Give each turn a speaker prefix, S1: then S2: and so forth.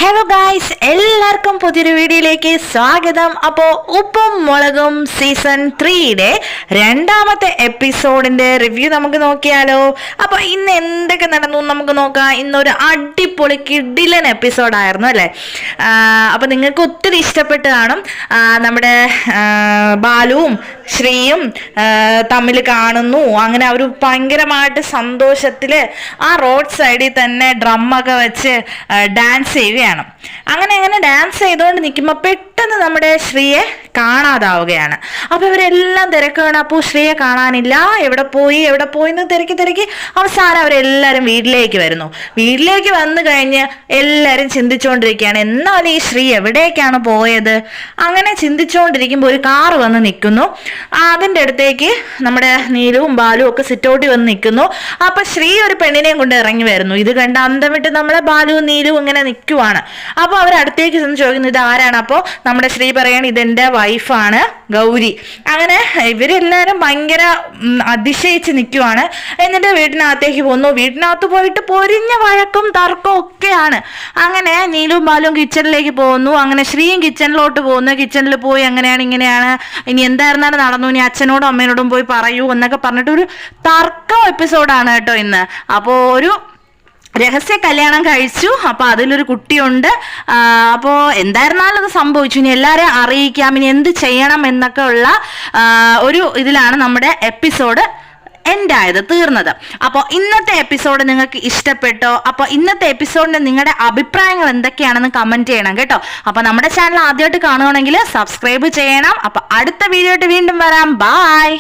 S1: Hello guys, എല്ലാവർക്കും പുതിയൊരു വീഡിയോയിലേക്ക് സ്വാഗതം. അപ്പോൾ ഉപ്പും മുളകും സീസൺ 3യുടെ രണ്ടാമത്തെ എപ്പിസോഡിന്റെ റിവ്യൂ നമുക്ക് നോക്കിയാലോ. അപ്പോൾ ഇന്ന് എന്തൊക്കെ നടന്നു നമുക്ക് നോക്കാം. ഇന്നൊരു അടിപൊളി കിഡിലൻ എപ്പിസോഡായിരുന്നു അല്ലേ. അപ്പോൾ നിങ്ങൾക്ക് ഒത്തിരി ഇഷ്ടപ്പെട്ട് കാണും. നമ്മുടെ ബാലുവും ശ്രീയും തമ്മിൽ കാണുന്നു. അങ്ങനെ അവർ ഭയങ്കരമായിട്ട് സന്തോഷത്തിൽ ആ റോഡ് സൈഡിൽ തന്നെ ഡ്രമ്മൊക്കെ വെച്ച് ഡാൻസ് ചെയ്യുകയാണ്. അങ്ങനെ ഡാൻസ് ചെയ്തുകൊണ്ട് നിൽക്കുമ്പോൾ പെട്ടെന്ന് നമ്മുടെ ശ്രീയെ കാണാതാവുകയാണ്. അപ്പോൾ ഇവരെല്ലാം തിരക്കാണ്. അപ്പോൾ ശ്രീയെ കാണാനില്ല, എവിടെ പോയി എന്ന് തിരക്കി അവസാനം അവരെല്ലാവരും വീട്ടിലേക്ക് വരുന്നു. വീട്ടിലേക്ക് വന്നു കഴിഞ്ഞ് എല്ലാവരും ചിന്തിച്ചുകൊണ്ടിരിക്കുകയാണ്, എന്നാൽ ഈ ശ്രീ എവിടേക്കാണ് പോയത്. അങ്ങനെ ചിന്തിച്ചുകൊണ്ടിരിക്കുമ്പോൾ ഒരു കാറ് വന്ന് നിൽക്കുന്നു. അതിൻ്റെ അടുത്തേക്ക് നമ്മുടെ നീലുവും ബാലുവും ഒക്കെ സിറ്റൗട്ടിൽ വന്ന് നിൽക്കുന്നു. അപ്പൊ ശ്രീ ഒരു പെണ്ണിനെയും കൊണ്ട് ഇറങ്ങി വരുന്നു. ഇത് കണ്ട് അന്തം വിട്ട് നമ്മളെ ബാലുവും നീലുവും ഇങ്ങനെ നിൽക്കുവാണ്. അപ്പോൾ അവരടുത്തേക്ക് ചെന്ന് ചോദിക്കുന്നു, ഇത് ആരാണ്? അപ്പോൾ നമ്മുടെ ശ്രീ പറയാണ്, ഇതെന്റെ വൈഫാണ് ഗൗരി. അങ്ങനെ ഇവരെല്ലാവരും ഭയങ്കര അതിശയിച്ച് നിൽക്കുവാണ്. എന്നിട്ട് വീട്ടിനകത്തേക്ക് പോകുന്നു. വീട്ടിനകത്ത് പോയിട്ട് പൊരിഞ്ഞ വഴക്കും തർക്കവും ഒക്കെയാണ്. അങ്ങനെ നീലുവും ബാലുവും കിച്ചണിലേക്ക് പോകുന്നു. അങ്ങനെ ശ്രീയും കിച്ചണിലോട്ട് പോകുന്നു. കിച്ചണിൽ പോയി അങ്ങനെയാണ് ഇങ്ങനെയാണ്, ഇനി എന്തായിരുന്നാലും നടന്നു, ഇനി അച്ഛനോടും അമ്മേനോടും പോയി പറയൂ എന്നൊക്കെ പറഞ്ഞിട്ട് ഒരു തർക്കം എപ്പിസോഡാണ് കേട്ടോ ഇന്ന്. അപ്പോൾ ഒരു രഹസ്യ കല്യാണം കഴിച്ചു. അപ്പോൾ അതിലൊരു കുട്ടിയുണ്ട്. അപ്പോൾ എന്തായിരുന്നാലും അത് സംഭവിച്ചു. ഇനി എല്ലാവരെയും അറിയിക്കാം, ഇനി എന്ത് ചെയ്യണം എന്നൊക്കെ ഉള്ള ഒരു ഇതിലാണ് നമ്മുടെ എപ്പിസോഡ് എൻഡായത്, തീർന്നത്. അപ്പോൾ ഇന്നത്തെ എപ്പിസോഡ് നിങ്ങൾക്ക് ഇഷ്ടപ്പെട്ടോ? അപ്പോൾ ഇന്നത്തെ എപ്പിസോഡിന് നിങ്ങളുടെ അഭിപ്രായങ്ങൾ എന്തൊക്കെയാണെന്ന് കമന്റ് ചെയ്യണം കേട്ടോ. അപ്പോൾ നമ്മുടെ ചാനൽ ആദ്യമായിട്ട് കാണുകയാണെങ്കിൽ സബ്സ്ക്രൈബ് ചെയ്യണം. അപ്പോൾ അടുത്ത വീഡിയോ ആയിട്ട് വീണ്ടും വരാം. ബൈ.